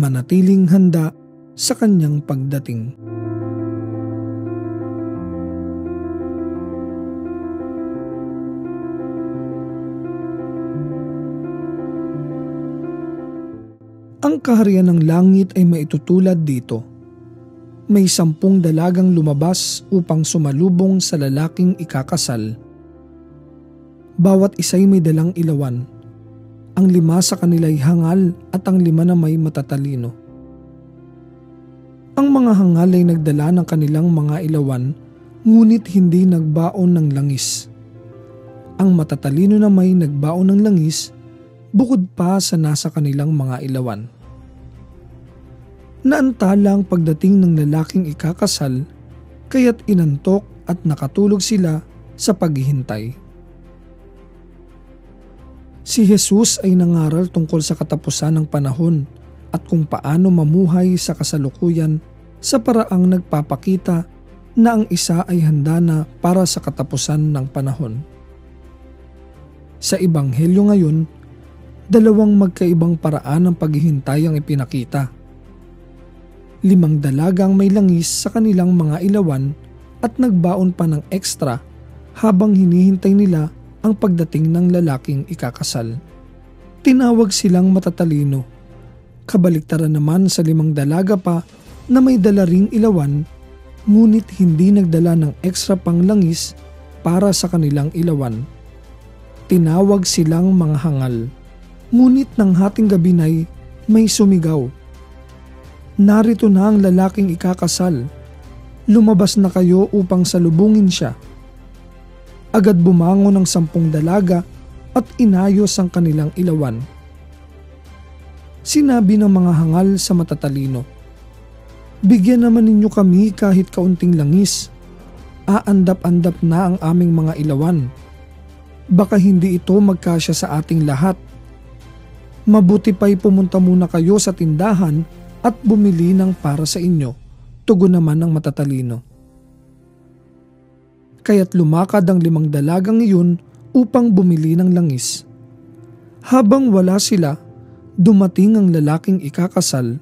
manatiling handa sa kanyang pagdating. Ang kaharian ng langit ay maitutulad dito. May 10 dalagang lumabas upang sumalubong sa lalaking ikakasal. Bawat isa'y may dalang ilawan. Ang 5 sa kanila'y hangal at ang 5 na may matatalino. Ang mga hangal ay nagdala ng kanilang mga ilawan, ngunit hindi nagbaon ng langis. Ang matatalino na may nagbaon ng langis, bukod pa sa nasa kanilang mga ilawan. Naantala ang pagdating ng lalaking ikakasal, kaya't inantok at nakatulog sila sa paghihintay. Si Jesus ay nangaral tungkol sa katapusan ng panahon at kung paano mamuhay sa kasalukuyan sa paraang nagpapakita na ang isa ay handa na para sa katapusan ng panahon. Sa Ebanghelyo ngayon, 2 magkaibang paraan ng paghihintay ang ipinakita. 5 dalagang may langis sa kanilang mga ilawan at nagbaon pa ng ekstra habang hinihintay nila ang pagdating ng lalaking ikakasal. Tinawag silang matatalino. Kabaliktaran naman sa 5 dalaga pa na may dala ring ilawan, ngunit hindi nagdala ng ekstra pang langis para sa kanilang ilawan. Tinawag silang mga hangal. Ngunit ng hating gabi na'y may sumigaw. Narito na ang lalaking ikakasal. Lumabas na kayo upang salubungin siya. Agad bumangon ang 10 dalaga at inayos ang kanilang ilawan. Sinabi ng mga hangal sa matatalino, "Bigyan naman ninyo kami kahit kaunting langis. Aandap-andap na ang aming mga ilawan. Baka hindi ito magkasya sa ating lahat. Mabuti pa'y pumunta muna kayo sa tindahan at bumili ng para sa inyo," tugon naman ng matatalino. Kaya't lumakad ang 5 dalagang iyon upang bumili ng langis. Habang wala sila, dumating ang lalaking ikakasal.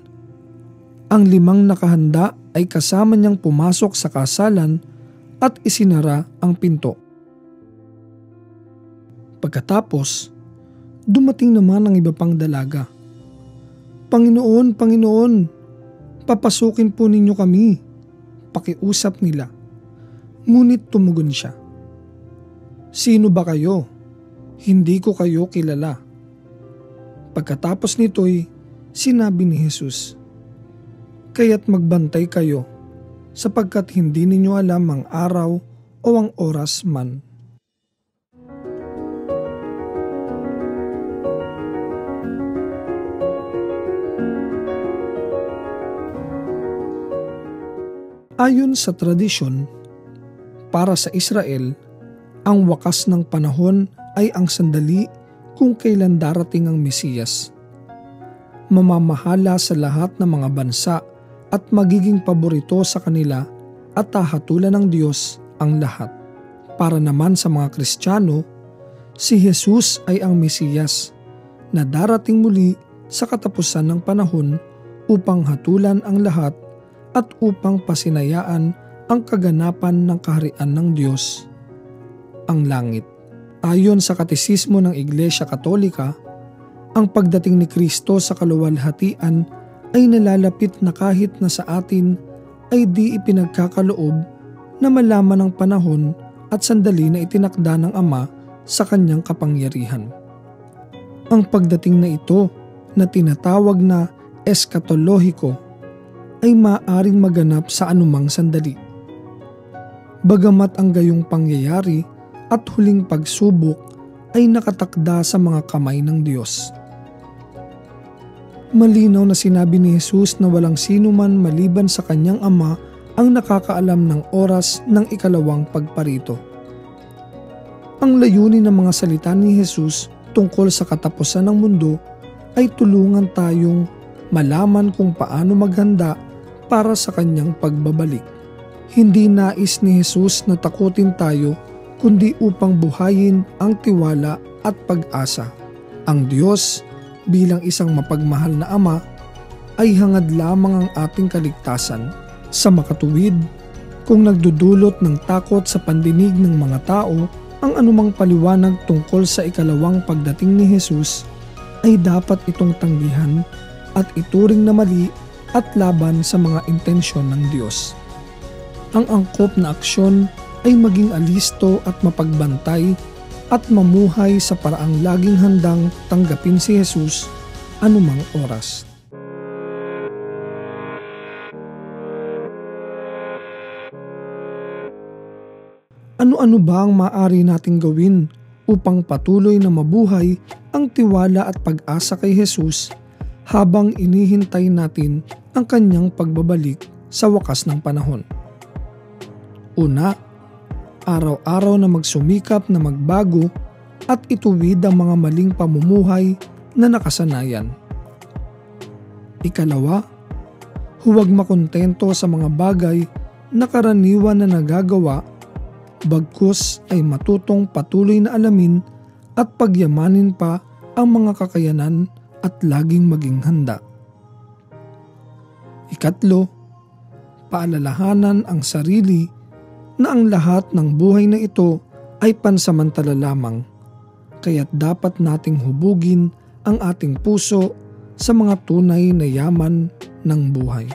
Ang 5 nakahanda ay kasama niyang pumasok sa kasalan at isinara ang pinto. Pagkatapos, dumating naman ang iba pang dalaga. Panginoon, Panginoon, papasukin po ninyo kami," pakiusap nila. Ngunit tumugon siya, "Sino ba kayo? Hindi ko kayo kilala." Pagkatapos nito'y sinabi ni Jesus, "Kaya't magbantay kayo, sapagkat hindi ninyo alam ang araw o ang oras man." Ayon sa tradisyon, para sa Israel, ang wakas ng panahon ay ang sandali kung kailan darating ang Mesiyas. Mamamahala sa lahat ng mga bansa at magiging paborito sa kanila at hahatulan ng Diyos ang lahat. Para naman sa mga Kristiyano, si Jesus ay ang Mesiyas na darating muli sa katapusan ng panahon upang hatulan ang lahat at upang pasinayaan ang kaganapan ng kaharian ng Diyos, ang langit. Ayon sa Katesismo ng Iglesia Katolika, ang pagdating ni Kristo sa kaluwalhatian ay nalalapit na kahit na sa atin ay di ipinagkakaloob na malaman ang panahon at sandali na itinakda ng Ama sa kanyang kapangyarihan. Ang pagdating na ito na tinatawag na eschatolohiko ay maaaring maganap sa anumang sandali. Bagamat ang gayong pangyayari at huling pagsubok ay nakatakda sa mga kamay ng Diyos. Malinaw na sinabi ni Jesus na walang sino man maliban sa kanyang Ama ang nakakaalam ng oras ng ikalawang pagparito. Ang layunin ng mga salita ni Jesus tungkol sa katapusan ng mundo ay tulungan tayong malaman kung paano maghanda para sa kanyang pagbabalik. Hindi nais ni Jesus na takutin tayo kundi upang buhayin ang tiwala at pag-asa. Ang Diyos bilang isang mapagmahal na Ama ay hangad lamang ang ating kaligtasan. Sa makatuwid, kung nagdudulot ng takot sa pandinig ng mga tao ang anumang paliwanag tungkol sa ikalawang pagdating ni Jesus, ay dapat itong tanggihan at ituring na mali at laban sa mga intensyon ng Diyos. Ang angkop na aksyon ay maging alisto at mapagbantay at mamuhay sa paraang laging handang tanggapin si Jesus anumang oras. Ano-ano ba ang maaari nating gawin upang patuloy na mabuhay ang tiwala at pag-asa kay Jesus habang inihintay natin ang kanyang pagbabalik sa wakas ng panahon? Una, araw-araw na magsumikap na magbago at ituwid ang mga maling pamumuhay na nakasanayan. Ikalawa, huwag makontento sa mga bagay na karaniwan na nagagawa, bagkus ay matutong patuloy na alamin at pagyamanin pa ang mga kakayanan at laging maging handa. Ikatlo, paalalahanan ang sarili na ang lahat ng buhay na ito ay pansamantala lamang, kaya't dapat nating hubugin ang ating puso sa mga tunay na yaman ng buhay.